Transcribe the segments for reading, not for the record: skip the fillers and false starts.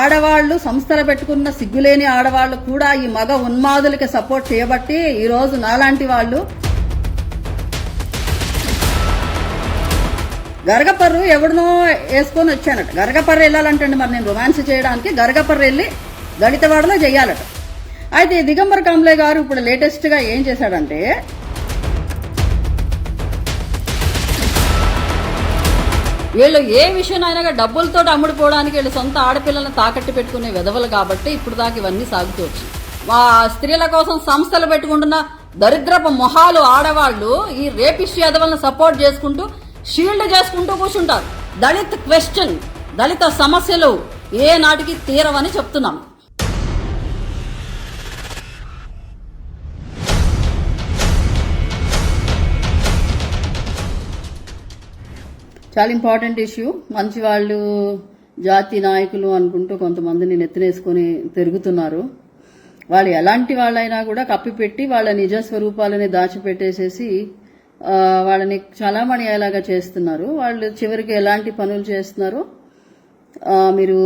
ఆడవాళ్లు సంస్థలు పెట్టుకున్న సిగ్గులేని ఆడవాళ్లు కూడా ఈ మగ ఉన్మాదులకి సపోర్ట్ చేయబట్టి ఈరోజు నాలాంటి వాళ్ళు గరగపర్రు ఎవడనో వేసుకొని వచ్చానట. గరగపర్రు వెళ్ళాలంటండి, మరి నేను రొమాన్స్ చేయడానికి గరగపర్రు వెళ్ళి దళితవాడలో చెయ్యాలట. అయితే దిగంబర్ కాంబ్లే గారు ఇప్పుడు లేటెస్ట్ గా ఏం చేశాడంటే, వీళ్ళు ఏ విషయమైనా డబ్బులతో అమ్ముడుపోవడానికి వీళ్ళు సొంత ఆడపిల్లలను తాకట్టు పెట్టుకునే విధవలు కాబట్టి ఇప్పుడు దాకా ఇవన్నీ సాగుతూ వచ్చి స్త్రీల కోసం సంస్థలు పెట్టుకుంటున్న దరిద్రపు మొహాలు ఆడవాళ్లు ఈ రేపిస్ట్ విధవలను సపోర్ట్ చేసుకుంటూ షీల్డ్ చేసుకుంటూ కూర్చుంటారు. దళిత్ క్వశ్చన్, దళిత సమస్యలు ఏ నాటికి తీరవని చెప్తున్నాం. చాలా ఇంపార్టెంట్ ఇష్యూ. మంచి వాళ్ళు జాతి నాయకులు అనుకుంటూ కొంతమందిని నెత్తినేసుకొని తిరుగుతున్నారు. వాళ్ళు ఎలాంటి వాళ్ళైనా కూడా కప్పిపెట్టి వాళ్ళ నిజ స్వరూపాలని దాచిపెట్టేసేసి వాళ్ళని చలామణి అయ్యేలాగా చేస్తున్నారు. వాళ్ళు చివరికి ఎలాంటి పనులు చేస్తున్నారు, మీరు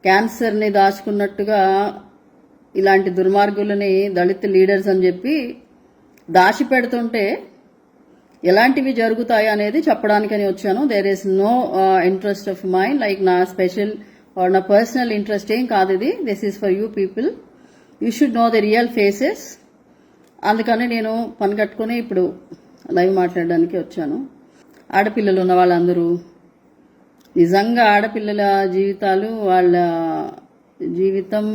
క్యాన్సర్ని దాచుకున్నట్టుగా ఇలాంటి దుర్మార్గులని దళిత లీడర్స్ అని చెప్పి దాచిపెడుతుంటే ఎలాంటివి జరుగుతాయి అనేది చెప్పడానికని వచ్చాను. There is no interest of mind, like నా స్పెషల్ ఆర్ నా పర్సనల్ ఇంట్రెస్ట్ ఏం కాదు ఇది. This is for you people. You should know the real faces. అందుకని నేను పని కట్టుకుని ఇప్పుడు లైవ్ మాట్లాడడానికి వచ్చాను. ఆడపిల్లలు ఉన్న వాళ్ళందరూ నిజంగా ఆడపిల్లల జీవితాలు, వాళ్ళ జీవితం,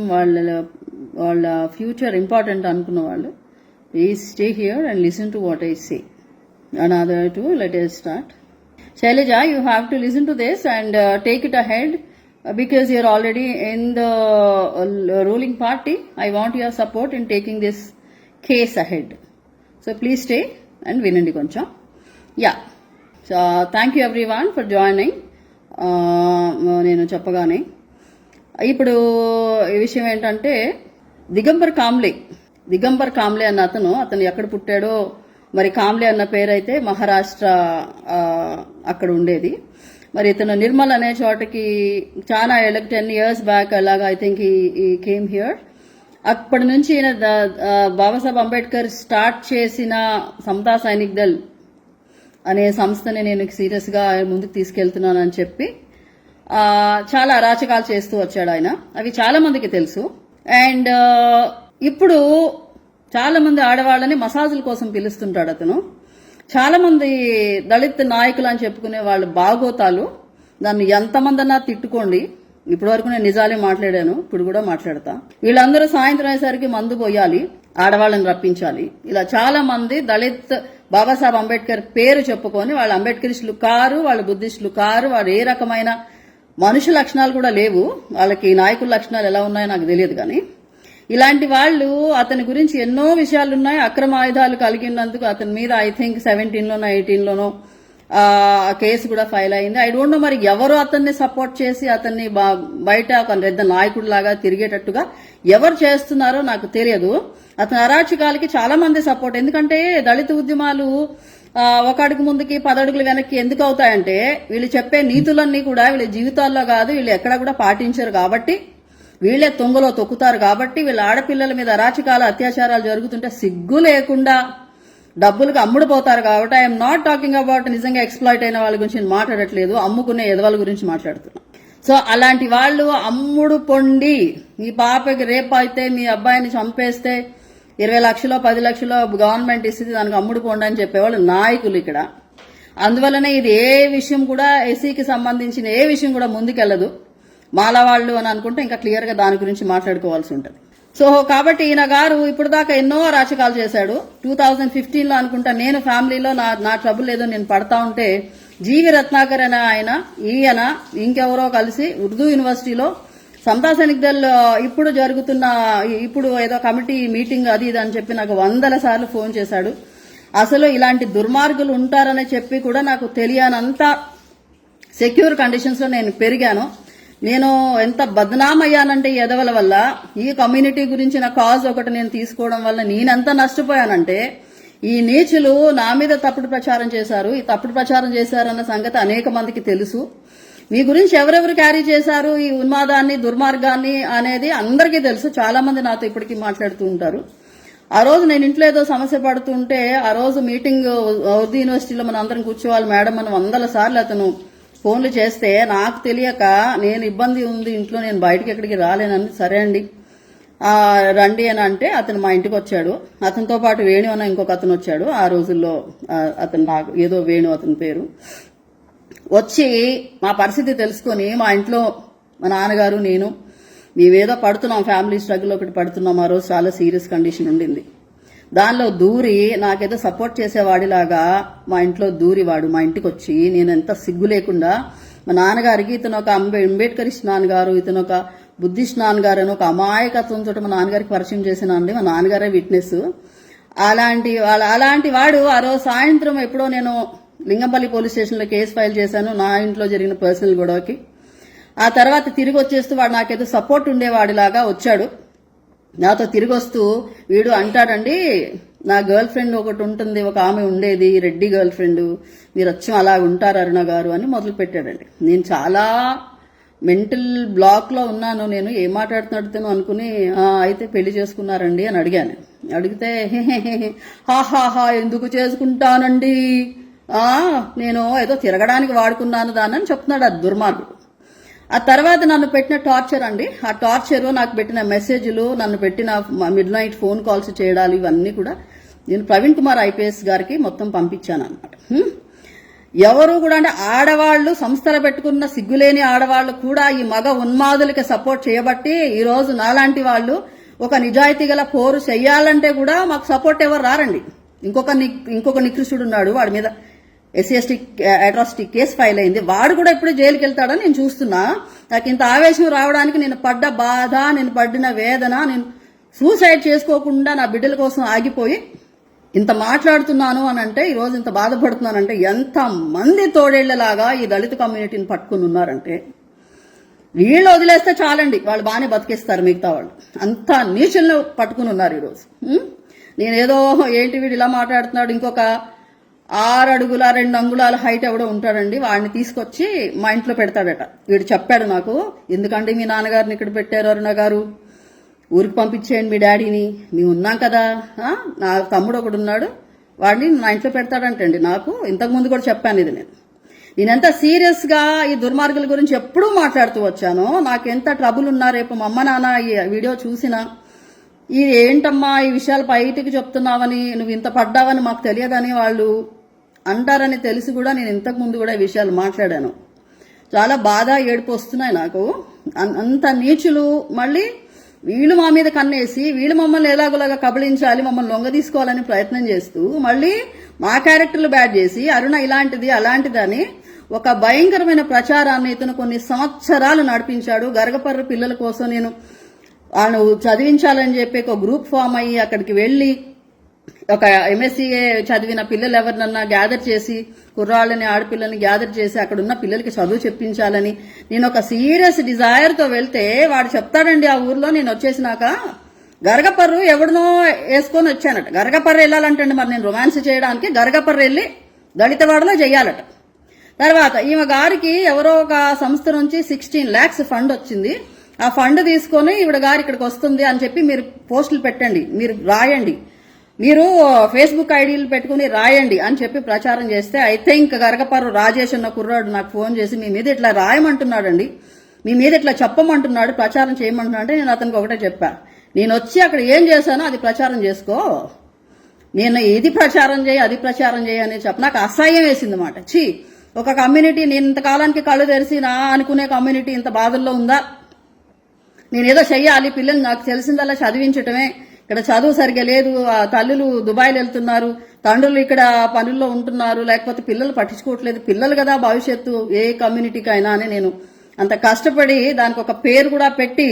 వాళ్ళ ఫ్యూచర్ ఇంపార్టెంట్ అనుకున్న వాళ్ళు, please stay here and listen to what I say. Another two, let us start. Shailaja, you have to listen to this and take it ahead because you're already in the ruling party. I want your support in taking this case ahead. So please stay and vinandi koncham. Yeah. So thank you everyone for joining. నేను చెప్పగానే ఇప్పుడు ఈ విషయం ఏంటంటే, దిగంబర్ కాంబ్లే అన్న అతను ఎక్కడ పుట్టాడో మరి. కాంబ్లే అన్న పేరైతే మహారాష్ట్ర అక్కడ ఉండేది. మరి ఇతను నిర్మల్ అనే చోటకి చాలా 10 years బ్యాక్ అలాగా ఐ థింక్ ఈ కేమ్ హియర్. అప్పటి నుంచి బాబాసాహెబ్ అంబేద్కర్ స్టార్ట్ చేసిన సమతా సైనిక్ దళ్ అనే సంస్థని నేను సీరియస్ గా ముందుకు తీసుకెళ్తున్నానని చెప్పి చాలా అరాచకాలు చేస్తూ వచ్చాడు ఆయన. అవి చాలా మందికి తెలుసు. అండ్ ఇప్పుడు చాలా మంది ఆడవాళ్ళని మసాజుల కోసం పిలుస్తుంటాడు అతను. చాలా మంది దళిత్ నాయకులు అని చెప్పుకునే వాళ్ళు బాగోతాలు, దాన్ని ఎంతమందన్నా తిట్టుకోండి. ఇప్పటి వరకు నేను నిజాలే మాట్లాడాను, ఇప్పుడు కూడా మాట్లాడతా. వీళ్ళందరూ సాయంత్రం అయ్యేసరికి మందు పోయాలి, ఆడవాళ్ళని రప్పించాలి. ఇలా చాలా మంది దళిత్ బాబాసాహెబ్ అంబేద్కర్ పేరు చెప్పుకొని వాళ్ళు అంబేద్కరిస్టులు కారు, వాళ్ళు బుద్ధిస్టులు కారు, వాళ్ళు ఏ రకమైన మనుషు లక్షణాలు కూడా లేవు. వాళ్ళకి నాయకుల లక్షణాలు ఎలా ఉన్నాయో నాకు తెలియదు. కానీ ఇలాంటి వాళ్ళు అతని గురించి ఎన్నో విషయాలు ఉన్నాయి. అక్రమ ఆయుధాలు కలిగినందుకు అతని మీద ఐ థింక్ 17లోనో 18లోనో కేసు కూడా ఫైల్ అయింది. ఐ డోంట్ నో మరి ఎవరు అతన్ని సపోర్ట్ చేసి అతన్ని బయట ఒక పెద్ద నాయకుడు లాగా తిరిగేటట్టుగా ఎవరు చేస్తున్నారో నాకు తెలియదు. అతని అరాచకాలకి చాలా మంది సపోర్ట్. ఎందుకంటే దళిత ఉద్యమాలు ఒక అడుగు ముందుకి 10 అడుగులు వెనక్కి ఎందుకు అవుతాయంటే, వీళ్ళు చెప్పే నీతులన్నీ కూడా వీళ్ళ జీవితాల్లో కాదు, వీళ్ళు ఎక్కడా కూడా పాటించరు కాబట్టి, వీళ్లే తొంగలో తొక్కుతారు కాబట్టి, వీళ్ళ ఆడపిల్లల మీద అరాచకాలు అత్యాచారాలు జరుగుతుంటే సిగ్గు లేకుండా డబ్బులకు అమ్ముడుపోతారు కాబట్టి. ఐఎమ్ నాట్ టాకింగ్ అబౌట్ నిజంగా ఎక్స్ప్లాయిట్ అయిన వాళ్ళ గురించి నేను మాట్లాడట్లేదు, అమ్ముకునే ఎదవల గురించి మాట్లాడుతున్నా. సో అలాంటి వాళ్ళు అమ్ముడు పొండి, మీ పాపకి రేపు అయితే మీ అబ్బాయిని చంపేస్తే 20 లక్షలో 10 లక్షలో గవర్నమెంట్ ఇస్తుంది, దానికి అమ్ముడు పొండి అని చెప్పేవాళ్ళు నాయకులు ఇక్కడ. అందువల్లనే ఇది ఏ విషయం కూడా ఎస్సీకి సంబంధించిన ఏ విషయం కూడా ముందుకెళ్లదు. మాలవాళ్ళు అని అనుకుంటే ఇంకా క్లియర్ గా దాని గురించి మాట్లాడుకోవాల్సి ఉంటుంది. సో కాబట్టి ఈయన గారు ఇప్పుడు దాకా ఎన్నో రాజకాలు చేశాడు. 2015లో అనుకుంటా నేను ఫ్యామిలీలో నా ట్రబుల్ ఏదో నేను పడతా ఉంటే జీవి రత్నాకర్ అనే ఈయన ఇంకెవరో కలిసి ఉర్దూ యూనివర్సిటీలో సమతా సైనిక్ దళ్ ఇప్పుడు ఏదో కమిటీ మీటింగ్ అది ఇది అని చెప్పి నాకు 100 సార్లు ఫోన్ చేశాడు. అసలు ఇలాంటి దుర్మార్గులు ఉంటారని చెప్పి కూడా నాకు తెలియనంత సెక్యూర్ కండిషన్స్ లో నేను పెరిగాను. నేను ఎంత బద్నామయ్యానంటే ఈ ఎదవల వల్ల, ఈ కమ్యూనిటీ గురించిన కాజ్ ఒకటి నేను తీసుకోవడం వల్ల నేనెంత నష్టపోయానంటే, ఈ నీచులు నా మీద తప్పుడు ప్రచారం చేశారు. ఈ తప్పుడు ప్రచారం చేశారన్న సంగతి అనేక మందికి తెలుసు. మీ గురించి ఎవరెవరు క్యారీ చేశారు ఈ ఉన్మాదాన్ని దుర్మార్గాన్ని అనేది అందరికీ తెలుసు. చాలా మంది నాతో ఇప్పటికీ మాట్లాడుతూ ఉంటారు. ఆ రోజు నేను ఇంట్లో ఏదో సమస్య పడుతుంటే ఆ రోజు మీటింగ్ ఉర్దూ యూనివర్సిటీలో మనం అందరం కూర్చోవాలి మేడం, మనం 100 సార్లు అతను ఫోన్లు చేస్తే నాకు తెలియక నేను ఇబ్బంది ఉంది ఇంట్లో, నేను బయటకి ఎక్కడికి రాలేనని, సరే అండి రండి అని అంటే అతను మా ఇంటికి వచ్చాడు. అతనితో పాటు వేణు అన్న ఇంకొక అతను వచ్చాడు. ఆ రోజుల్లో అతను నాకు ఏదో వేణు అతని పేరు. వచ్చి మా పరిస్థితి తెలుసుకొని మా ఇంట్లో మా నాన్నగారు నేను మేమేదో పడుతున్నాం, ఫ్యామిలీ స్ట్రగుల్ ఒకటి పడుతున్నాం. ఆ రోజు చాలా సీరియస్ కండిషన్ ఉండింది. దానిలో దూరి నాకేదో సపోర్ట్ చేసేవాడిలాగా మా ఇంట్లో దూరి వాడు మా ఇంటికి వచ్చి నేను ఎంత సిగ్గు లేకుండా మా నాన్నగారికి ఇతను ఒక అంబేద్కరిస్ట్ నాన్నగారు, ఇతను ఒక బుద్ధిస్ట్ నాన్నగారు అని ఒక అమాయకత్వంతో మా నాన్నగారికి పరిచయం చేసిన అండి. మా నాన్నగారే విట్నెస్. అలాంటి వాడు ఆ రోజు సాయంత్రం ఎప్పుడో నేను లింగంపల్లి పోలీస్ స్టేషన్లో కేసు ఫైల్ చేశాను నా ఇంట్లో జరిగిన పర్సనల్ గొడవకి. ఆ తర్వాత తిరిగి వచ్చేస్తూ వాడు నాకేదో సపోర్ట్ ఉండేవాడిలాగా వచ్చాడు. నాతో తిరిగి వస్తూ వీడు అంటాడండి, నా గర్ల్ ఫ్రెండ్ ఒకటి ఉంటుంది, ఒక ఆమె ఉండేది రెడ్డి గర్ల్ ఫ్రెండ్, మీరు వచ్చి అలా ఉంటారు అరుణ గారు అని మొదలు పెట్టాడండి. నేను చాలా మెంటల్ బ్లాక్ లో ఉన్నాను. నేను ఏం మాట్లాడుతున్నాడుతాను అనుకుని అయితే పెళ్లి చేసుకున్నారండి అని అడిగాను. అడిగితే హాహాహా ఎందుకు చేసుకుంటానండి, నేను ఏదో తిరగడానికి వాడుకున్నాను దాన్ని చెప్తున్నాడు ఆ దుర్మార్గుడు. ఆ తర్వాత నన్ను పెట్టిన టార్చర్ అండి, ఆ టార్చర్ నాకు పెట్టిన మెసేజ్లు, నన్ను పెట్టిన మిడ్ నైట్ ఫోన్ కాల్స్ చేయడాలు ఇవన్నీ కూడా నేను ప్రవీణ్ కుమార్ ఐపీఎస్ గారికి మొత్తం పంపించాను అనమాట. ఎవరు కూడా అంటే ఆడవాళ్లు సంస్థలు పెట్టుకున్న సిగ్గులేని ఆడవాళ్లు కూడా ఈ మగ ఉన్మాదులకి సపోర్ట్ చేయబట్టి ఈ రోజు నాలాంటి వాళ్ళు ఒక నిజాయితీ గల పోరు చెయ్యాలంటే కూడా మాకు సపోర్ట్ ఎవరు రారండి. ఇంకొక నికృష్టుడు ఉన్నాడు, వాడి మీద SC/ST అట్రాసిటీ కేసు ఫైల్ అయింది. వాడు కూడా ఎప్పుడు జైలుకి వెళ్తాడని నేను చూస్తున్నా. నాకు ఇంత ఆవేశం రావడానికి నేను పడ్డ బాధ, నేను పడిన వేదన, నేను సూసైడ్ చేసుకోకుండా నా బిడ్డల కోసం ఆగిపోయి ఇంత మాట్లాడుతున్నాను అని అంటే, ఈ రోజు ఇంత బాధపడుతున్నానంటే ఎంత మంది తోడేళ్లలాగా ఈ దళిత కమ్యూనిటీని పట్టుకుని ఉన్నారంటే, వీళ్ళు వదిలేస్తే చాలండి వాళ్ళు బాగానే బతికేస్తారు మిగతా వాళ్ళు. అంత నీచులను పట్టుకుని ఉన్నారు ఈరోజు. నేనేదో ఏంటి వీడు ఇలా మాట్లాడుతున్నాడు, ఇంకొక 6 అడుగుల 2 అంగుళాల హైట్ ఎవడో ఉంటాడండి, వాడిని తీసుకొచ్చి మా ఇంట్లో పెడతాడట. వీడు చెప్పాడు నాకు, ఎందుకంటే మీ నాన్నగారిని ఇక్కడ పెట్టారు అరుణ గారు, ఊరికి పంపించేయండి మీ డాడీని, మేము ఉన్నాం కదా, నా తమ్ముడు ఒకడు ఉన్నాడు వాడిని నా ఇంట్లో పెడతాడంటండి. నాకు ఇంతకుముందు కూడా చెప్పాను ఇది. నేనెంత సీరియస్ గా ఈ దుర్మార్గుల గురించి ఎప్పుడూ మాట్లాడుతూ వచ్చానో, నాకెంత ట్రబుల్ ఉన్నా రేపు మా అమ్మ నాన్న ఈ వీడియో చూసినా ఈ ఏంటమ్మా ఈ విషయాలు బయటికి చెప్తున్నావని, నువ్వు ఇంత పడ్డావని మాకు తెలియదని వాళ్ళు అంటారని తెలిసి కూడా నేను ఇంతకు ముందు కూడా ఈ విషయాలు మాట్లాడాను. చాలా బాధ ఏడుపు వస్తున్నాయి నాకు. అంత నీచులు మళ్ళీ వీళ్ళు మా మీద కన్నేసి వీళ్ళు మమ్మల్ని ఎలాగోలాగా కబళించాలి, మమ్మల్ని లొంగ తీసుకోవాలని ప్రయత్నం చేస్తూ మళ్ళీ మా క్యారెక్టర్లు బ్యాడ్ చేసి అరుణ ఇలాంటిది అలాంటిదని ఒక భయంకరమైన ప్రచారాన్ని ఇతను కొన్ని సంవత్సరాలు నడిపించాడు. గరగపర్రు పిల్లల కోసం నేను వాళ్ళు చదివించాలని చెప్పి ఒక గ్రూప్ ఫామ్ అయ్యి అక్కడికి వెళ్లి ఒక MSCA చదివిన పిల్లలు ఎవరినన్నా గ్యాదర్ చేసి, కుర్రాళ్ళని ఆడపిల్లల్ని గ్యాదర్ చేసి అక్కడ ఉన్న పిల్లలకి చదువు చెప్పించాలని నేను ఒక సీరియస్ డిజైర్ తో వెళ్తే వాడు చెప్తాడండి ఆ ఊర్లో నేను వచ్చేసినాక గరగపర్రు ఎవడినో వేసుకొని వచ్చానట. గరగపర్రు వెళ్ళాలంటండి, మరి నేను రొమాన్స్ చేయడానికి గరగపర్రు వెళ్ళి దళితవాడలో చెయ్యాలట. తర్వాత ఈమె గారికి ఎవరో ఒక సంస్థ నుంచి 16 lakhs ఫండ్ వచ్చింది. ఆ ఫండ్ తీసుకొని ఈవిడ గారు ఇక్కడికి వస్తుంది అని చెప్పి మీరు పోస్టులు పెట్టండి, మీరు రాయండి, మీరు ఫేస్బుక్ ఐడీలు పెట్టుకుని రాయండి అని చెప్పి ప్రచారం చేస్తే, అయితే ఇంకా గరగపర్రు రాజేష్ అన్న కుర్రాడు నాకు ఫోన్ చేసి మీ మీద ఇట్లా రాయమంటున్నాడండి, మీ మీద ఇట్లా చెప్పమంటున్నాడు, ప్రచారం చేయమంటున్నాడు అంటే నేను అతనికి ఒకటే చెప్పా, నేను వచ్చి అక్కడ ఏం చేశానో అది ప్రచారం చేసుకో, నేను ఇది ప్రచారం చేయి అది ప్రచారం చేయి అని చెప్పి నాకు అసహ్యం వేసింది మాట. ఛీ, ఒక కమ్యూనిటీ నేను ఇంతకాలానికి కళ్ళు తెరిసి నా అనుకునే కమ్యూనిటీ ఇంత బాధల్లో ఉందా, నేనేదో చెయ్యాలి, పిల్లల్ని నాకు తెలిసిందల్లా చదివించటమే, ఇక్కడ చదువు సరిగా లేదు, తల్లులు దుబాయ్లు వెళ్తున్నారు, తండ్రులు ఇక్కడ పనుల్లో ఉంటున్నారు, లేకపోతే పిల్లలు పట్టించుకోవట్లేదు, పిల్లలు కదా భవిష్యత్తు ఏ కమ్యూనిటీకైనా అని నేను అంత కష్టపడి దానికి ఒక పేరు కూడా పెట్టి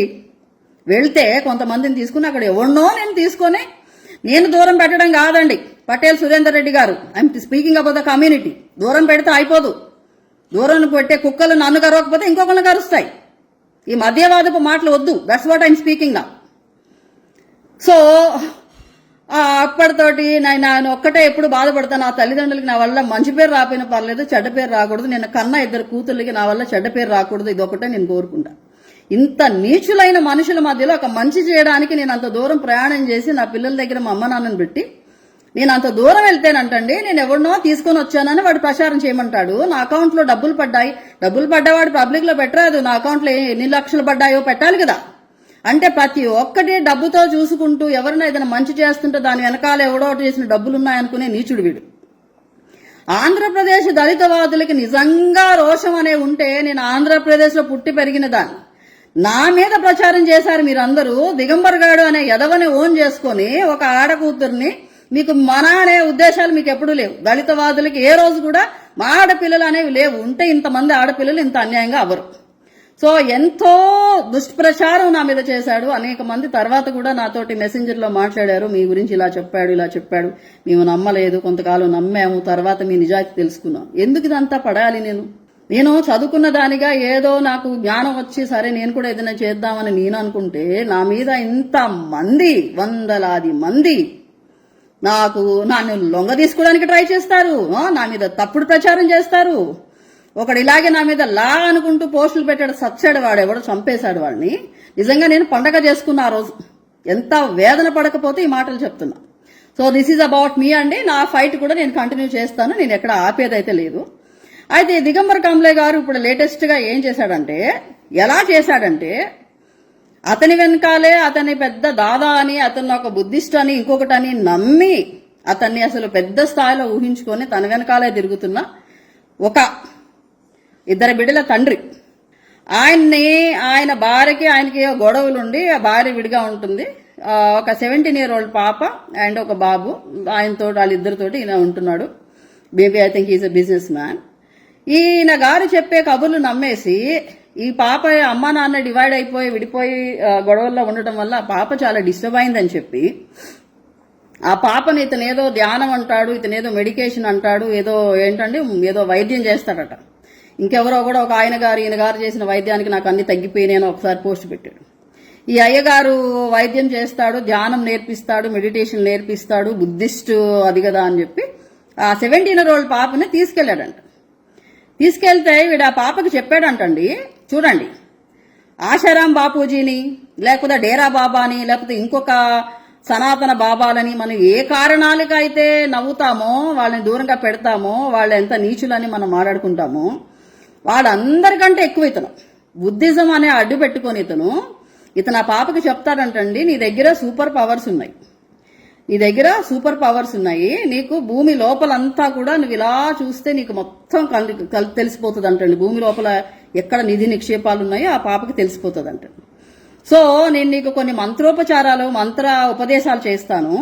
వెళ్తే కొంతమందిని తీసుకుని అక్కడ ఎవరినో నేను తీసుకొని నేను దూరం పెట్టడం కాదండి. పటేల్ సురేందర్ రెడ్డి గారు, I'm speaking about the community. దూరం పెడితే అయిపోదు, దూరం పెట్టే కుక్కలు నన్ను కరవకపోతే ఇంకొకరిని కరుస్తాయి. ఈ మధ్యవాదపు మాటలు వద్దు. దట్స్ వాట్ ఐఎమ్ స్పీకింగ్ నా. సో అప్పటితోటి నేను ఒక్కటే ఎప్పుడు బాధపడతాను, నా తల్లిదండ్రులకి నా వల్ల మంచి పేరు రాపోయినా పర్లేదు, చెడ్డ పేరు రాకూడదు, నేను కన్నా 2 కూతుర్లకి నా వల్ల చెడ్డ పేరు రాకూడదు, ఇదొకటే నేను కోరుకుంటా. ఇంత నీచులైన మనుషుల మధ్యలో ఒక మంచి చేయడానికి నేను అంత దూరం ప్రయాణం చేసి నా పిల్లల దగ్గర మా అమ్మ నాన్నని పెట్టి నేను అంత దూరం వెళ్తేనంటండి, నేను ఎవరినో తీసుకొని వచ్చానని వాడు ప్రచారం చేయమంటాడు. నా అకౌంట్లో డబ్బులు పడ్డవాడు పబ్లిక్ లో పెట్టరాదు. నా అకౌంట్లో ఎన్ని లక్షలు పడ్డాయో పెట్టాలి కదా. అంటే ప్రతి ఒక్కటి డబ్బుతో చూసుకుంటూ ఎవరైనా ఏదైనా మంచి చేస్తుంటే దాని వెనకాల ఎవడో చేసిన డబ్బులున్నాయనుకునే నీచుడు వీడు. ఆంధ్రప్రదేశ్ దళితవాదులకి నిజంగా రోషం అనే ఉంటే నేను ఆంధ్రప్రదేశ్ లో పుట్టి పెరిగిన దాన్ని. నా మీద ప్రచారం చేశారు మీరందరూ. దిగంబర్ గాడు అనే ఎదవని ఓన్ చేసుకొని ఒక ఆడకూతుర్ని, మీకు మన అనే ఉద్దేశాలు మీకు ఎప్పుడు లేవు. దళితవాదులకి ఏ రోజు కూడా మా ఆడపిల్లలు అనేవి లేవు. ఉంటే ఇంతమంది ఆడపిల్లలు ఇంత అన్యాయంగా అవరు. సో ఎంతో దుష్ప్రచారం నా మీద చేశాడు. అనేక మంది తర్వాత కూడా నాతోటి మెసెంజర్ లో మాట్లాడారు, మీ గురించి ఇలా చెప్పాడు, మేము నమ్మలేదు, కొంతకాలం నమ్మాము, తర్వాత మీ నిజాయితీ తెలుసుకున్నాం. ఎందుకు ఇదంతా పడాలి? నేను చదువుకున్న దానిగా ఏదో నాకు జ్ఞానం వచ్చి సరే నేను కూడా ఏదైనా చేద్దామని నేను అనుకుంటే నా మీద ఇంత మంది, వందలాది మంది నన్ను లొంగ తీసుకోవడానికి ట్రై చేస్తారు, నా మీద తప్పుడు ప్రచారం చేస్తారు. ఒకడు ఇలాగే నా మీద లా అనుకుంటూ పోస్టులు పెట్టాడు, సచ్చాడు, వాడెవడో చంపేశాడు వాడిని. నిజంగా నేను పండగ చేసుకున్నా ఆ రోజు. ఎంత వేదన పడకపోతే ఈ మాటలు చెప్తున్నా. So this is about me అండి. నా ఫైట్ కూడా నేను కంటిన్యూ చేస్తాను, నేను ఎక్కడ ఆపేదైతే లేదు. అయితే దిగంబర్ కాంబ్లే గారు ఇప్పుడు లేటెస్ట్ గా ఏం చేశాడంటే, ఎలా చేశాడంటే అతని వెనకాలే అతని పెద్ద దాదా అని, అతను ఒక బుద్ధిస్ట్ అని, ఇంకొకటని నమ్మి అతన్ని అసలు పెద్ద స్థాయిలో ఊహించుకొని తన వెనకాలే తిరుగుతున్న ఒక 2 బిడ్డల తండ్రి. ఆయన భార్యకి ఆయనకి గొడవలుండి ఆ భార్య విడిగా ఉంటుంది. ఒక 17-year-old పాప అండ్ ఒక బాబు, ఆయనతో వాళ్ళిద్దరితోటి ఈయన ఉంటున్నాడు. Baby I think is a business man. ఈయన గారు చెప్పే కబుర్లు నమ్మేసి ఈ పాప అమ్మ నాన్న డివైడ్ అయిపోయి విడిపోయి గొడవల్లో ఉండటం వల్ల ఆ పాప చాలా డిస్టర్బ్ అయిందని చెప్పి ఆ పాపని ఇతనేదో ధ్యానం అంటాడు, ఇతనేదో మెడికేషన్ అంటాడు, ఏదో వైద్యం చేస్తాడట. ఇంకెవరో కూడా ఒక ఈయన గారు చేసిన వైద్యానికి నాకు అన్ని తగ్గిపోయినాయని ఒకసారి పోస్ట్ పెట్టాడు. ఈ అయ్యగారు వైద్యం చేస్తాడు, ధ్యానం నేర్పిస్తాడు, మెడిటేషన్ నేర్పిస్తాడు, బుద్ధిస్ట్ అది కదా అని చెప్పి ఆ 17-year-old పాపని తీసుకెళ్లాడంట. తీసుకెళ్తే వీడు ఆ పాపకి చెప్పాడంటండి, చూడండి ఆశారాం బాపూజీని లేకపోతే డేరా బాబాని లేకపోతే ఇంకొక సనాతన బాబాలని మనం ఏ కారణాలకైతే నవ్వుతామో, వాళ్ళని దూరంగా పెడతామో, వాళ్ళు ఎంత నీచులని మనం మాట్లాడుకుంటామో, వాళ్ళందరికంటే ఎక్కువ ఇతను బుద్ధిజం అనే అడ్డు పెట్టుకొని ఇతను ఆ పాపకి చెప్తాడంటండి, నీ దగ్గర సూపర్ పవర్స్ ఉన్నాయి, నీకు భూమి లోపలంతా కూడా నువ్వు ఇలా చూస్తే నీకు మొత్తం తెలిసిపోతుంది అంటండి. భూమి లోపల ఎక్కడ నిధి నిక్షేపాలు ఉన్నాయో ఆ పాపకి తెలిసిపోతుంది అంటండి. సో నేను నీకు కొన్ని మంత్ర ఉపదేశాలు చేస్తాను,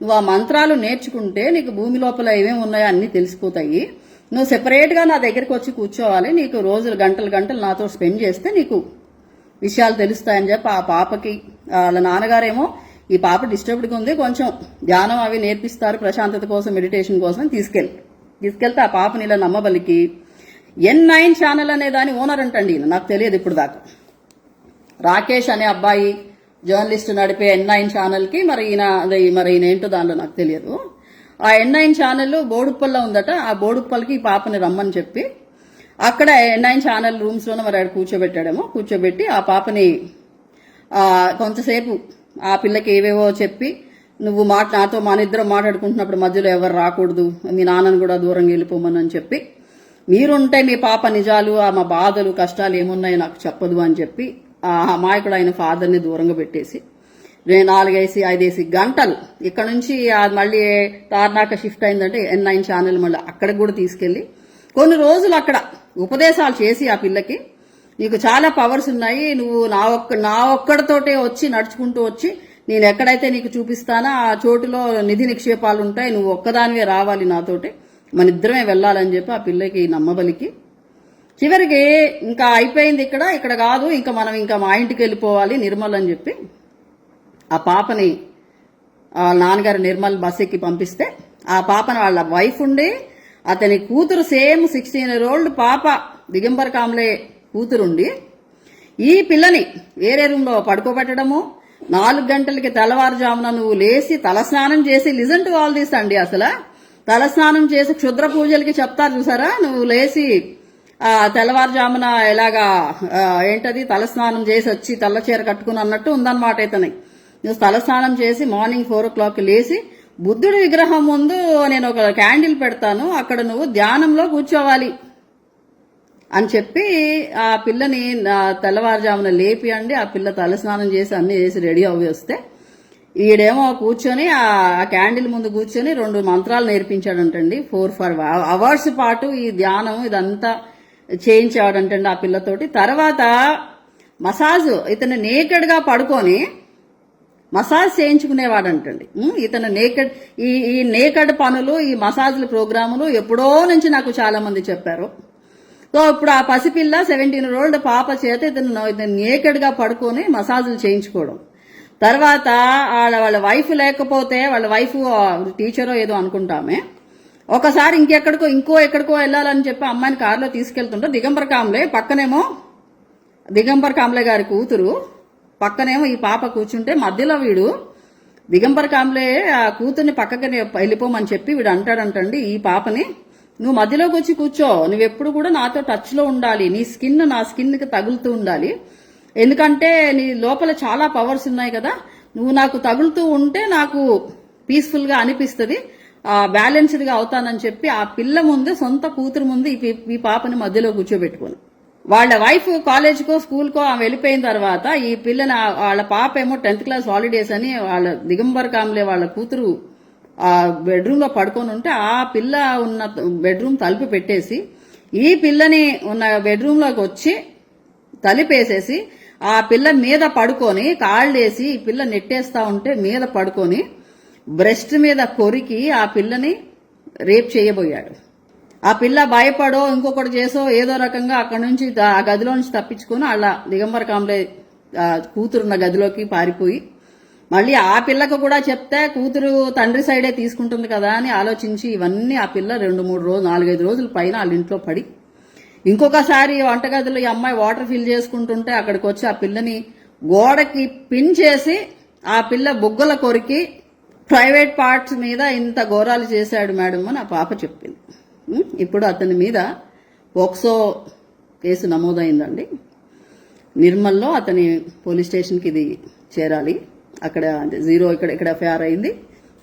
నువ్వు ఆ మంత్రాలు నేర్చుకుంటే నీకు భూమి లోపల ఏమేమి ఉన్నాయో అన్ని తెలిసిపోతాయి. నువ్వు సెపరేట్ గా నా దగ్గరికి వచ్చి కూర్చోవాలి, నీకు రోజులు గంటలు నాతో స్పెండ్ చేస్తే నీకు విషయాలు తెలుస్తాయని చెప్పి ఆ పాపకి వాళ్ళ నాన్నగారేమో ఈ పాప డిస్టర్బ్డ్గా ఉంది, కొంచెం ధ్యానం అవి నేర్పిస్తారు ప్రశాంతత కోసం, మెడిటేషన్ కోసం తీసుకెళ్తే ఆ పాపని ఇలా నమ్మబలికి N9 ఛానల్ అనే దాని ఓనర్ అంటండి. నాకు తెలియదు ఇప్పుడు దాకా. రాకేష్ అనే అబ్బాయి జర్నలిస్ట్ నడిపే N9 ఛానల్కి మరి ఈయన ఏంటో దాంట్లో నాకు తెలియదు. ఆ N9 ఛానల్ బోడుప్పల్లో ఉందట. ఆ బోడుప్పల్కి ఈ పాపని రమ్మని చెప్పి అక్కడ N9 ఛానల్ రూమ్స్ లోనే మరి కూర్చోబెట్టి ఆ పాపని కొంతసేపు ఆ పిల్లకి ఏవేవో చెప్పి, నువ్వు నాతో ఇద్దరం మాట్లాడుకుంటున్నప్పుడు మధ్యలో ఎవరు రాకూడదు, మీ నాన్నను కూడా దూరంగా వెళ్ళిపోమని చెప్పి, మీరుంటే మీ పాప నిజాలు మా బాధలు కష్టాలు ఏమున్నాయో నాకు చెప్పదు అని చెప్పి ఆ అమాయకుడు ఆయన ఫాదర్ని దూరంగా పెట్టేసి 4-5 గంటలు ఇక్కడ నుంచి మళ్ళీ తార్నాక షిఫ్ట్ అయిందంటే N9 ఛానల్ మళ్ళీ అక్కడికి కూడా తీసుకెళ్లి కొన్ని రోజులు అక్కడ ఉపదేశాలు చేసి ఆ పిల్లకి, నీకు చాలా పవర్స్ ఉన్నాయి, నువ్వు నా ఒక్కడితోటే వచ్చి నడుచుకుంటూ వచ్చి నేను ఎక్కడైతే నీకు చూపిస్తానో ఆ చోటులో నిధి నిక్షేపాలు ఉంటాయి, నువ్వు ఒక్కదానివే రావాలి నాతోటి, మన ఇద్దరమే వెళ్ళాలని చెప్పి ఆ పిల్లకి నమ్మబలికి చివరికి ఇంకా అయిపోయింది, ఇక్కడ కాదు, మనం మా ఇంటికి వెళ్ళిపోవాలి నిర్మల్ అని చెప్పి ఆ పాపని నాన్నగారు నిర్మల్ బస్ ఎక్కి పంపిస్తే ఆ పాపని వాళ్ళ వైఫ్ ఉండి అతని కూతురు సేమ్ 16-year-old పాప దిగంబర్ కాంబ్లే కూతురుండి ఈ పిల్లని వేరే రూమ్లో పడుకోబెట్టడము, 4 గంటలకి తెల్లవారుజామున నువ్వు లేచి తలస్నానం చేసి, లిజన్ టు ఆల్ దిస్ అండి, అసలు తలస్నానం చేసి క్షుద్ర పూజలకి చెప్తారు చూసారా, నువ్వు లేచి తెల్లవారుజామున ఎలాగా ఏంటది తలస్నానం చేసి వచ్చి తెల్ల చీర కట్టుకుని అన్నట్టు ఉందన్నమాట. ఇతని నువ్వు తలస్నానం చేసి మార్నింగ్ 4 o'clock లేచి బుద్ధుడి విగ్రహం ముందు నేను ఒక క్యాండిల్ పెడతాను, అక్కడ నువ్వు ధ్యానంలో కూర్చోవాలి అని చెప్పి ఆ పిల్లని తెల్లవారుజామున లేపియండి. ఆ పిల్ల తలస్నానం చేసి అన్ని చేసి రెడీ అవి వస్తే ఈడేమో కూర్చొని ఆ క్యాండిల్ ముందు కూర్చొని 2 మంత్రాలు నేర్పించాడంటండి. 4 hours పాటు ఈ ధ్యానం ఇదంతా చేయించాడంటండి ఆ పిల్లతోటి. తర్వాత మసాజ్, ఇతను నేకెడ్ గా పడుకొని మసాజ్ చేయించుకునేవాడంటండి. ఇతను నేకెడ్ ఈ నేకెడ్ పనులు, ఈ మసాజ్ల ప్రోగ్రాములు ఎప్పుడో నుంచి నాకు చాలా మంది చెప్పారు. సో ఇప్పుడు ఆ పసిపిల్ల 17 year old పాప చేత ఇతను నేకెడ్ గా పడుకొని మసాజులు చేయించుకోవడం. తర్వాత వాళ్ళ వైఫ్ లేకపోతే, వాళ్ళ వైఫ్ టీచరో ఏదో అనుకుంటామే, ఒకసారి ఎక్కడికో వెళ్ళాలని చెప్పి అమ్మాయిని కారులో తీసుకెళ్తుంటే దిగంబర్ కాంబ్లే పక్కనేమో, దిగంబర్ కాంబ్లే గారి కూతురు పక్కనేమో ఈ పాప కూర్చుంటే మధ్యలో వీడు దిగంబర్ కాంబ్లే ఆ కూతుర్ని పక్కకి వెళ్ళిపోమని చెప్పి వీడు అంటాడంటండి ఈ పాపని, నువ్వు మధ్యలోకి వచ్చి కూర్చో, నువ్వెప్పుడు కూడా నాతో టచ్ లో ఉండాలి, నీ స్కిన్ నా స్కిన్ కి తగులుతూ ఉండాలి, ఎందుకంటే నీ లోపల చాలా పవర్స్ ఉన్నాయి కదా, నువ్వు నాకు తగులుతూ ఉంటే నాకు పీస్ఫుల్ గా అనిపిస్తుంది, బ్యాలెన్స్డ్ గా అవుతానని చెప్పి ఆ పిల్ల ముందు, సొంత కూతురు ముందు ఈ పాపని మధ్యలో కూర్చోబెట్టుకుని, వాళ్ళ వైఫ్ కాలేజ్కో స్కూల్కో ఆమె వెళ్ళిపోయిన తర్వాత ఈ పిల్లని, వాళ్ళ పాప ఏమో 10th class హాలిడేస్ అని వాళ్ళ దిగంబర్ కాంబ్లే వాళ్ళ కూతురు ఆ బెడ్రూమ్ లో పడుకొని ఉంటే ఆ పిల్ల ఉన్న బెడ్రూమ్ తలుపు పెట్టేసి ఈ పిల్లని ఉన్న బెడ్రూమ్ లోకి వచ్చి తలుపేసేసి ఆ పిల్ల మీద పడుకొని కాళ్ళేసి ఈ పిల్ల నెట్టేస్తా ఉంటే మీద పడుకొని బ్రెస్ట్ మీద కొరికి ఆ పిల్లని రేప్ చేయబోయాడు. ఆ పిల్ల భయపడో ఇంకొకటి చేసో ఏదో రకంగా అక్కడి నుంచి ఆ గదిలో నుంచి తప్పించుకొని అలా దిగంబర్ కాంబ్లే కూతురున్న గదిలోకి పారిపోయి, మళ్ళీ ఆ పిల్లకు కూడా చెప్తే కూతురు తండ్రి సైడే తీసుకుంటుంది కదా అని ఆలోచించి ఇవన్నీ ఆ పిల్ల 2-3 రోజులు 4-5 రోజుల పైన వాళ్ళ ఇంట్లో పడి, ఇంకొకసారి వంటగదిలో ఈ అమ్మాయి వాటర్ ఫిల్ చేసుకుంటుంటే అక్కడికి వచ్చి ఆ పిల్లని గోడకి పిన్ చేసి ఆ పిల్ల బుగ్గల కొరికి ప్రైవేట్ పార్ట్స్ మీద ఇంత ఘోరాలు చేశాడు మేడం అని ఆ పాప చెప్పింది. ఇప్పుడు అతని మీద పోక్సో కేసు నమోదైందండి. నిర్మల్లో అతని పోలీస్ స్టేషన్కి ఇది చేరాలి. అక్కడ జీరో ఇక్కడ ఎఫ్ఐఆర్ అయింది.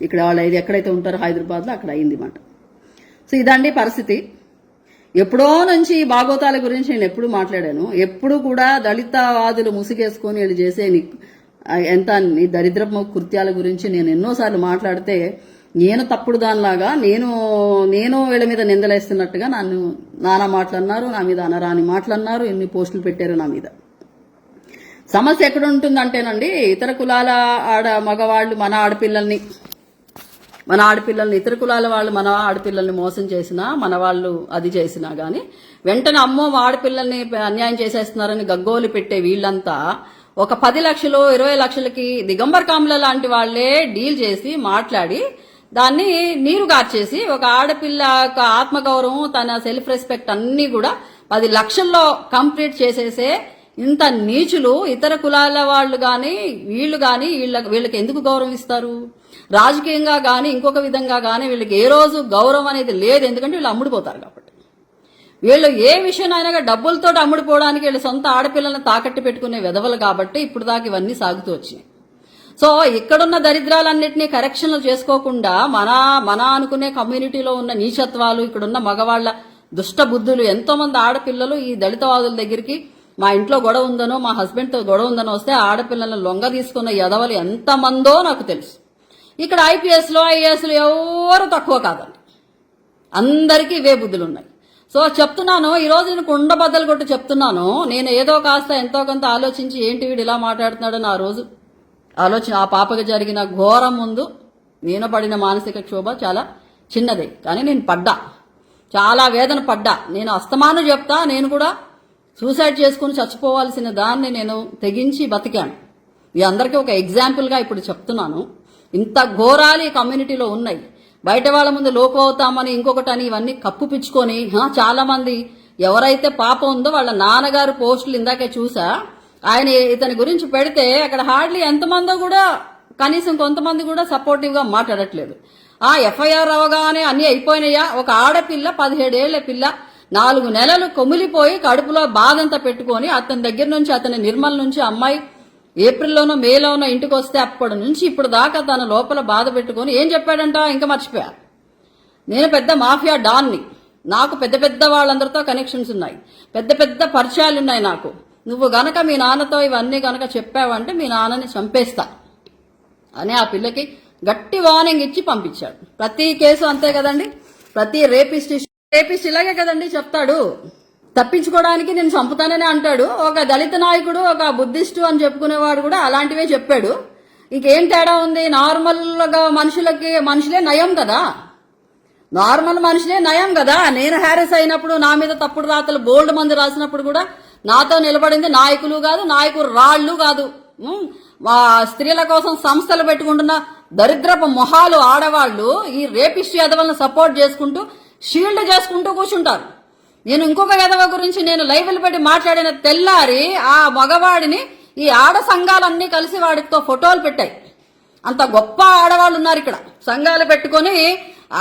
ఇక్కడ వాళ్ళు ఎక్కడైతే ఉంటారో హైదరాబాద్లో అక్కడ అయింది మాట. సో ఇదండి పరిస్థితి. ఎప్పుడో నుంచి ఈ భాగవతాల గురించి నేను ఎప్పుడు మాట్లాడాను. ఎప్పుడు కూడా దళితవాదులు ముసుగేసుకొని వీళ్ళు చేసే ఎంత దరిద్రపు కృత్యాల గురించి నేను ఎన్నోసార్లు మాట్లాడితే నేను తప్పుడు దానిలాగా నేను వీళ్ళ మీద నిందలేస్తున్నట్టుగా నన్ను నానా మాటలన్నారు, నా మీద అనరాని మాటలన్నారు, ఎన్ని పోస్టులు పెట్టారు నా మీద. సమస్య ఎక్కడ ఉంటుందంటేనండి, ఇతర కులాల మగవాళ్ళు మన ఆడపిల్లల్ని ఇతర కులాల వాళ్ళు మన ఆడపిల్లల్ని మోసం చేసినా, మన వాళ్ళు అది చేసినా గాని వెంటనే అమ్మో మా ఆడపిల్లల్ని అన్యాయం చేసేస్తున్నారని గగ్గోలు పెట్టే వీళ్ళంతా ఒక 10 లక్షలు 20 లక్షలకి దిగంబర్ కాంబ్లే లాంటి వాళ్లే డీల్ చేసి మాట్లాడి దాన్ని నీరు గార్చేసి ఒక ఆడపిల్ల యొక్క ఆత్మగౌరవం, తన సెల్ఫ్ రెస్పెక్ట్ అన్ని కూడా 10 లక్షల్లో కంప్లీట్ చేసేసే ఇంత నీచులు ఇతర కులాల వాళ్ళు గాని వీళ్ళు గాని వీళ్ళకి ఎందుకు గౌరవం ఇస్తారు? రాజకీయంగా గాని ఇంకొక విధంగా గాని వీళ్ళకి ఏ రోజు గౌరవం అనేది లేదు. ఎందుకంటే వీళ్ళు అమ్ముడిపోతారు కాబట్టి. వీళ్ళు ఏ విషయమైనా డబ్బులతో అమ్ముడిపోవడానికి వీళ్ళు సొంత ఆడపిల్లలను తాకట్టు పెట్టుకునే విధవలు కాబట్టి ఇప్పుడు దాకా ఇవన్నీ సాగుతూ వచ్చినాయి. సో ఇక్కడున్న దరిద్రాలన్నింటినీ కరెక్షన్లు చేసుకోకుండా మన అనుకునే కమ్యూనిటీలో ఉన్న నీచత్వాలు, ఇక్కడున్న మగవాళ్ల దుష్ట బుద్ధులు, ఎంతో మంది ఆడపిల్లలు ఈ దళితవాదుల దగ్గరికి మా ఇంట్లో గొడవ ఉందనో మా హస్బెండ్తో గొడవ ఉందనో వస్తే ఆడపిల్లలను లొంగ తీసుకున్న యదవలు ఎంతమందో నాకు తెలుసు. ఇక్కడ ఐపీఎస్లో ఐఏఎస్లు ఎవరు తక్కువ కాదండి, అందరికీ ఇవే బుద్ధులు ఉన్నాయి. సో చెప్తున్నాను, ఈ రోజు నేను కుండబద్దలు కొట్టి చెప్తున్నాను. నేను ఏదో కాస్త ఎంతో కొంత ఆలోచించి ఏంటి వీడు ఇలా మాట్లాడుతున్నాడని ఆ రోజు ఆ పాపకి జరిగిన ఘోరం ముందు నేను పడిన మానసిక క్షోభ చాలా చిన్నదే, కానీ నేను చాలా వేదన పడ్డా. నేను అస్తమానం చెప్తా, నేను కూడా సూసైడ్ చేసుకుని చచ్చిపోవాల్సిన దాన్ని నేను తెగించి బతికాను. మీ అందరికీ ఒక ఎగ్జాంపుల్గా ఇప్పుడు చెప్తున్నాను. ఇంత ఘోరాలు ఈ కమ్యూనిటీలో ఉన్నాయి. బయట వాళ్ళ ముందు లోకు అవుతామని ఇంకొకటని ఇవన్నీ కప్పుపిచ్చుకొని చాలా మంది ఎవరైతే పాపం ఉందో వాళ్ళ నాన్నగారు పోస్టులు ఇందాకే చూసా, ఆయన ఇతని గురించి పెడితే అక్కడ హార్డ్లీ ఎంతమందో కూడా కనీసం కొంతమంది కూడా సపోర్టివ్ గా మాట్లాడట్లేదు. ఎఫ్ఐఆర్ అవగానే అన్ని అయిపోయినాయా? ఒక ఆడపిల్ల 17 ఏళ్ల పిల్ల 4 నెలలు కొమిలిపోయి కడుపులో బాధంతా పెట్టుకొని అతని దగ్గర నుంచి అతని నిర్మల్ నుంచి అమ్మాయి ఏప్రిల్లోనో మేలోనో ఇంటికి వస్తే అప్పటి నుంచి ఇప్పుడు దాకా తన లోపల బాధ పెట్టుకొని ఏం చెప్పాడంట? ఇంకా మర్చిపోయా. నేను పెద్ద మాఫియా డాన్ని, నాకు పెద్ద పెద్ద వాళ్ళందరితో కనెక్షన్స్ ఉన్నాయి, పెద్ద పెద్ద పరిచయాలు ఉన్నాయి నాకు. నువ్వు గనక మీ నాన్నతో ఇవన్నీ గనక చెప్పావంటే మీ నాన్నని చంపేస్తా అని ఆ పిల్లకి గట్టి వార్నింగ్ ఇచ్చి పంపించాడు. ప్రతి కేసు అంతే కదండి, ప్రతి రేపిస్ట్ ఇలాగే కదండి చెప్తాడు. తప్పించుకోవడానికి నేను చంపుతానని అంటాడు. ఒక దళిత నాయకుడు, ఒక బుద్ధిస్టు అని చెప్పుకునేవాడు కూడా అలాంటివే చెప్పాడు. ఇంకేం తేడా ఉంది? నార్మల్గా మనుషులే నయం కదా, నార్మల్ మనుషులే నయం కదా. నేను హ్యారెస్ అయినప్పుడు నా మీద తప్పుడు రాతలు బోల్డ్ మంది రాసినప్పుడు కూడా నాతో నిలబడింది నాయకులు కాదు, నాయకులు రాళ్లు కాదు, స్త్రీల కోసం సంస్థలు పెట్టుకుంటున్న దరిద్రపు మొహాలు ఆడవాళ్లు ఈ రేపిస్ట్ ఎదవలను సపోర్ట్ చేసుకుంటూ షీల్డ్ చేసుకుంటూ కూర్చుంటారు. నేను ఇంకొక ఎదవ గురించి నేను లైవ్లు పెట్టి మాట్లాడిన తెల్లారి ఆ మగవాడిని ఈ ఆడ సంఘాలన్నీ కలిసి వాడితో ఫోటోలు పెట్టాయి. అంత గొప్ప ఆడవాళ్ళు ఉన్నారు ఇక్కడ. సంఘాలు పెట్టుకుని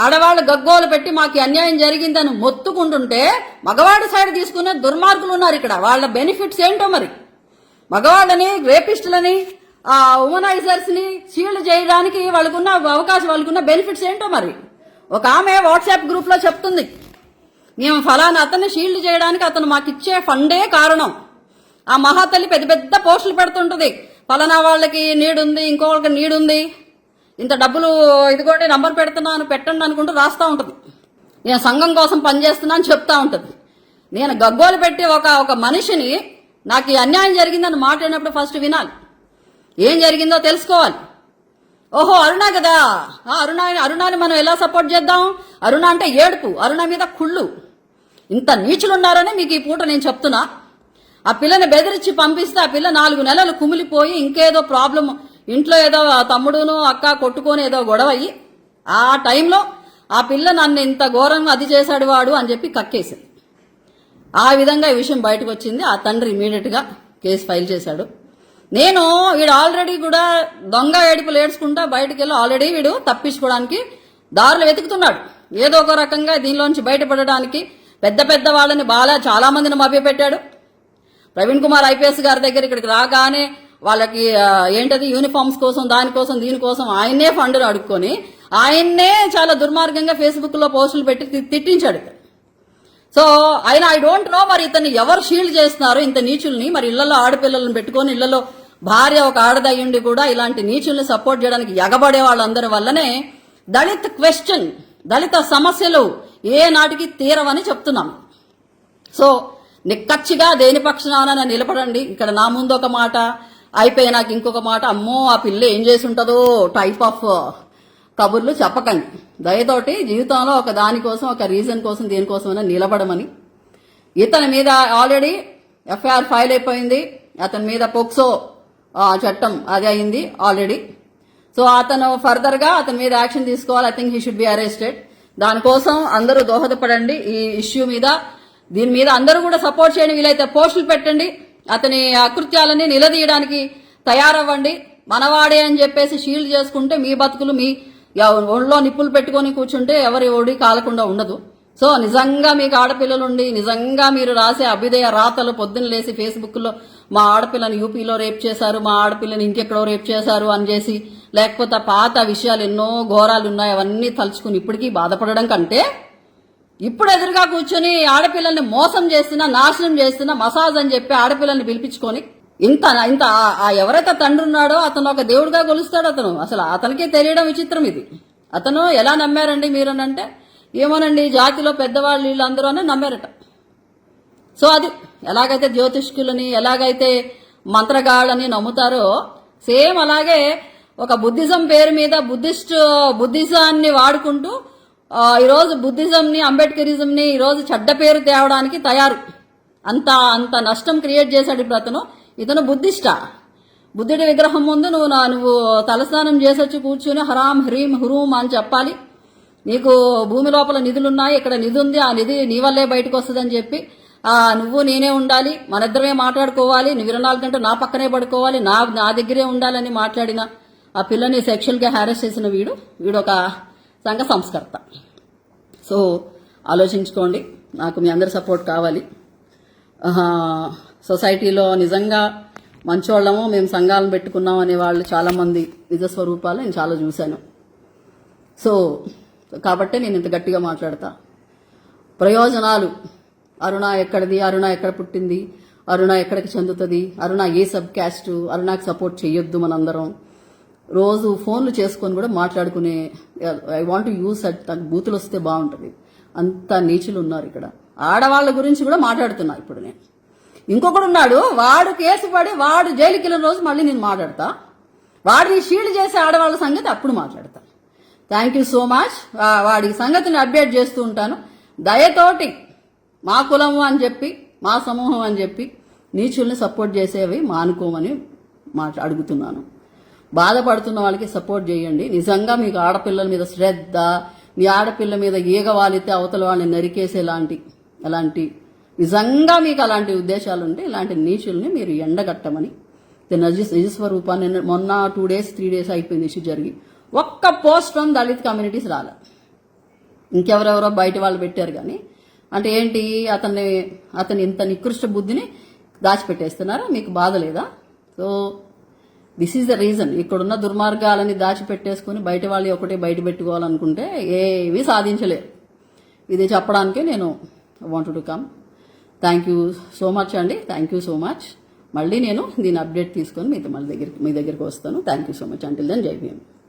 ఆడవాళ్ళు గగ్గోలు పెట్టి మాకు అన్యాయం జరిగిందని మొత్తుకుంటుంటే మగవాడి సైడ్ తీసుకునే దుర్మార్గులు ఉన్నారు ఇక్కడ. వాళ్ళ బెనిఫిట్స్ ఏంటో మరి. మగవాళ్ళని, రేపిస్టులని, ఉమనైజర్స్ ని షీల్డ్ చేయడానికి వాళ్ళకున్న అవకాశం, వాళ్ళకున్న బెనిఫిట్స్ ఏంటో మరి. ఒక ఆమె వాట్సాప్ గ్రూప్ లో చెప్తుంది, మేము ఫలానా అతన్ని షీల్డ్ చేయడానికి అతను మాకు ఇచ్చే ఫండే కారణం. ఆ మహాతల్లి పెద్ద పెద్ద పోస్టులు పెడుతుంటది, ఫలానా వాళ్ళకి నీడుంది, ఇంకొకరికి నీడుంది, ఇంత డబ్బులు ఇదిగోండి నంబర్ పెడుతున్నాను పెట్టండి అనుకుంటూ రాస్తా ఉంటది. నేను సంఘం కోసం పనిచేస్తున్నా అని చెప్తా ఉంటది. నేను గగ్గోలు పెట్టి ఒక మనిషిని నాకు ఈ అన్యాయం జరిగిందని మాట్లాడినప్పుడు ఫస్ట్ వినాలి, ఏం జరిగిందో తెలుసుకోవాలి. ఓహో అరుణ కదా, అరుణాని మనం ఎలా సపోర్ట్ చేద్దాం? అరుణ అంటే ఏడుపు, అరుణ మీద కుళ్ళు. ఇంత నీచులున్నారని మీకు ఈ పూట నేను చెప్తున్నా. ఆ పిల్లని బెదిరించి పంపిస్తే ఆ పిల్ల 4 నెలలు కుమిలిపోయి ఇంకేదో ప్రాబ్లం, ఇంట్లో ఏదో తమ్ముడును అక్క కొట్టుకొని ఏదో గొడవ అయ్యి ఆ టైంలో ఆ పిల్ల నన్ను ఇంత ఘోరంగా అది చేశాడు వాడు అని చెప్పి కక్కేసింది. ఆ విధంగా ఈ విషయం బయటకు వచ్చింది. ఆ తండ్రి ఇమీడియట్ గా కేసు ఫైల్ చేశాడు. నేను వీడు ఆల్రెడీ కూడా దొంగ ఏడుపులు ఏడ్చుకుంటా బయటకు వెళ్ళి ఆల్రెడీ వీడు తప్పించుకోవడానికి దారులు వెతుకుతున్నాడు. ఏదో ఒక రకంగా దీనిలోంచి బయటపడడానికి పెద్ద పెద్ద వాళ్ళని చాలా మందిని మభ్యపెట్టాడు. ప్రవీణ్ కుమార్ ఐపీఎస్ గారి దగ్గర ఇక్కడికి రాగానే వాళ్ళకి ఏంటది యూనిఫామ్స్ కోసం, దానికోసం, దీనికోసం ఆయన్నే ఫండ్ను అడుక్కొని ఆయన్నే చాలా దుర్మార్గంగా ఫేస్బుక్ లో పోస్టులు పెట్టి తిట్టించాడు. సో ఆయన ఐ డోంట్ నో మరి ఇతన్ని ఎవరు షీల్డ్ చేస్తున్నారు ఇంత నీచుల్ని. మరి ఇళ్లలో ఆడపిల్లలను పెట్టుకొని ఇళ్లలో భార్య ఒక ఆడదయ్యుండి కూడా ఇలాంటి నీచుల్ని సపోర్ట్ చేయడానికి ఎగబడే వాళ్ళందరి వల్లనే దళిత సమస్యలు ఏ నాటికి తీరవని చెప్తున్నాం. సో నిక్కచ్చిగా దేని పక్షాన నిలబడండి. ఇక్కడ నా ముందు ఒక మాట, అయిపోయినాక ఇంకొక మాట, అమ్మో ఆ పిల్ల ఏం చేసి ఉంటుందో టైప్ ఆఫ్ కబుర్లు చెప్పకండి. దయతోటి జీవితంలో ఒక దానికోసం, ఒక రీజన్ కోసం, దేనికోసమైనా నిలబడమని. ఇతని మీద ఆల్రెడీ ఎఫ్ఐఆర్ ఫైల్ అయిపోయింది. అతని మీద పోక్సో చట్టం అది అయింది ఆల్రెడీ. సో అతను ఫర్దర్ గా అతని మీద యాక్షన్ తీసుకోవాలి. I think he should be arrested. దానికోసం అందరూ దోహదపడండి. ఈ ఇష్యూ మీద, దీని మీద అందరూ కూడా సపోర్ట్ చేయండి. వీలైతే పోస్టులు పెట్టండి. అతని అకృత్యాలని నిలదీయడానికి తయారవ్వండి. మనవాడే అని చెప్పేసి షీల్డ్ చేసుకుంటే మీ బతుకులు మీ ఒళ్ళో నిప్పులు పెట్టుకొని కూర్చుంటే ఎవరి ఓడి కాలకుండా ఉండదు. సో నిజంగా మీకు ఆడపిల్లలుండి నిజంగా మీరు రాసే అభ్యుదయ రాతలు పొద్దున్న లేసి ఫేస్బుక్ లో మా ఆడపిల్లని యూపీలో రేప్ చేశారు, మా ఆడపిల్లని ఇంకెక్కడో రేప్ చేశారు అని చేసి, లేకపోతే పాత విషయాలు ఎన్నో ఘోరాలు ఉన్నాయి అవన్నీ తలుచుకుని ఇప్పటికీ బాధపడడం కంటే ఇప్పుడు ఎదురుగా కూర్చొని ఆడపిల్లల్ని మోసం చేస్తున్నా, నాశనం చేస్తున్నా, మసాజ్ అని చెప్పి ఆడపిల్లల్ని పిలిపించుకొని ఇంత ఎవరైతే తండ్రి ఉన్నాడో అతను ఒక దేవుడిగా కొలుస్తాడు. అసలు అతనికే తెలియడం విచిత్రం. ఇది అతను ఎలా నమ్మారండి మీరనంటే, ఏమోనండి జాతిలో పెద్దవాళ్ళు వీళ్ళందరూ అని నమ్మారట. సో అది ఎలాగైతే జ్యోతిష్కులని, ఎలాగైతే మంత్రగాళ్ళని నమ్ముతారో సేమ్ అలాగే ఒక బుద్ధిజం పేరు మీద బుద్ధిజాన్ని వాడుకుంటూ ఈరోజు బుద్ధిజంని, అంబేద్కరిజంని ఈరోజు చెడ్డ పేరు తేవడానికి తయారు. అంత నష్టం క్రియేట్ చేశాడు ఇప్పుడు ఇతను బుద్ధిస్టా. బుద్ధుడి విగ్రహం ముందు నువ్వు తలస్నానం చేసొచ్చి కూర్చుని హరాం హ్రీం హురూం అని చెప్పాలి. నీకు భూమి లోపల నిధులున్నాయి, ఇక్కడ నిధి ఉంది, ఆ నిధి నీ వల్లే బయటకు వస్తుందని చెప్పి నువ్వు నేనే ఉండాలి, మన ఇద్దరమే మాట్లాడుకోవాలి, నువ్వు 24 గంటలు నా పక్కనే పడుకోవాలి, నా దగ్గరే ఉండాలని మాట్లాడిన ఆ పిల్లని సెక్షువల్గా హ్యారెస్ చేసిన వీడు ఒక సంఘ సంస్కర్త. సో ఆలోచించుకోండి, నాకు మీ అందరి సపోర్ట్ కావాలి. సొసైటీలో నిజంగా మంచోళ్ళము, మేము సంఘాలను పెట్టుకున్నాం అనే వాళ్ళు చాలామంది నిజస్వరూపాలు నేను చాలా చూశాను. సో కాబట్టే నేను ఇంత గట్టిగా మాట్లాడతా. ప్రయోజనాలు, అరుణ ఎక్కడిది, అరుణ ఎక్కడ పుట్టింది, అరుణ ఎక్కడికి చెందుతుంది, అరుణ ఏ సబ్ క్యాస్ట్, అరుణకి సపోర్ట్ చేయొద్దు. మనందరం రోజు ఫోన్లు చేసుకొని కూడా మాట్లాడుకునే ఐ వాంట్ యూస్ అట్ నాకు బూతులు వస్తే బాగుంటుంది. అంత నీచులు ఉన్నారు ఇక్కడ. ఆడవాళ్ళ గురించి కూడా మాట్లాడుతున్నా ఇప్పుడు నేను. ఇంకొకడు ఉన్నాడు, వాడు కేసు పడి వాడు జైలుకి వెళ్ళిన రోజు మళ్ళీ నేను మాట్లాడతా. వాడిని షీల్డ్ చేసే ఆడవాళ్ళ సంగతి అప్పుడు మాట్లాడతా. Thank you so much. వాడి సంగతిని అప్డేట్ చేస్తూ ఉంటాను. దయతోటి మా కులము అని చెప్పి, మా సమూహం అని చెప్పి నీచుల్ని సపోర్ట్ చేసేవి మానుకోమని అడుగుతున్నాను. బాధపడుతున్న వాళ్ళకి సపోర్ట్ చేయండి. నిజంగా మీకు ఆడపిల్లల మీద శ్రద్ధ, మీ ఆడపిల్ల మీద ఈగ వాలితే అవతల వాళ్ళని అలాంటి నిజంగా మీకు అలాంటి ఉద్దేశాలు ఉంటే ఇలాంటి నీచుల్ని మీరు ఎండగట్టమని. నిజస్వరూపాన్ని మొన్న 2 days 3 days అయిపోయింది ఇష్యూ జరిగి, ఒక్క పోస్ట్ ఫ్రమ్ దళిత్ కమ్యూనిటీస్ రాలే. ఇంకెవరెవరో బయట వాళ్ళు పెట్టారు. కానీ అంటే ఏంటి, అతని ఇంత నికృష్ట బుద్ధిని దాచిపెట్టేస్తున్నారా? మీకు బాధ లేదా? So this is the reason. ఇక్కడున్న దుర్మార్గాలని దాచిపెట్టేసుకుని బయట వాళ్ళు ఒకటే బయట పెట్టుకోవాలనుకుంటే ఏమీ సాధించలేరు. ఇది చెప్పడానికే నేను want to come. Thank you so much అండి. Thank you so much. మళ్ళీ నేను దీని అప్డేట్ తీసుకొని మీ దగ్గరికి వస్తాను. Thank you so much. Until then Jai Bhim.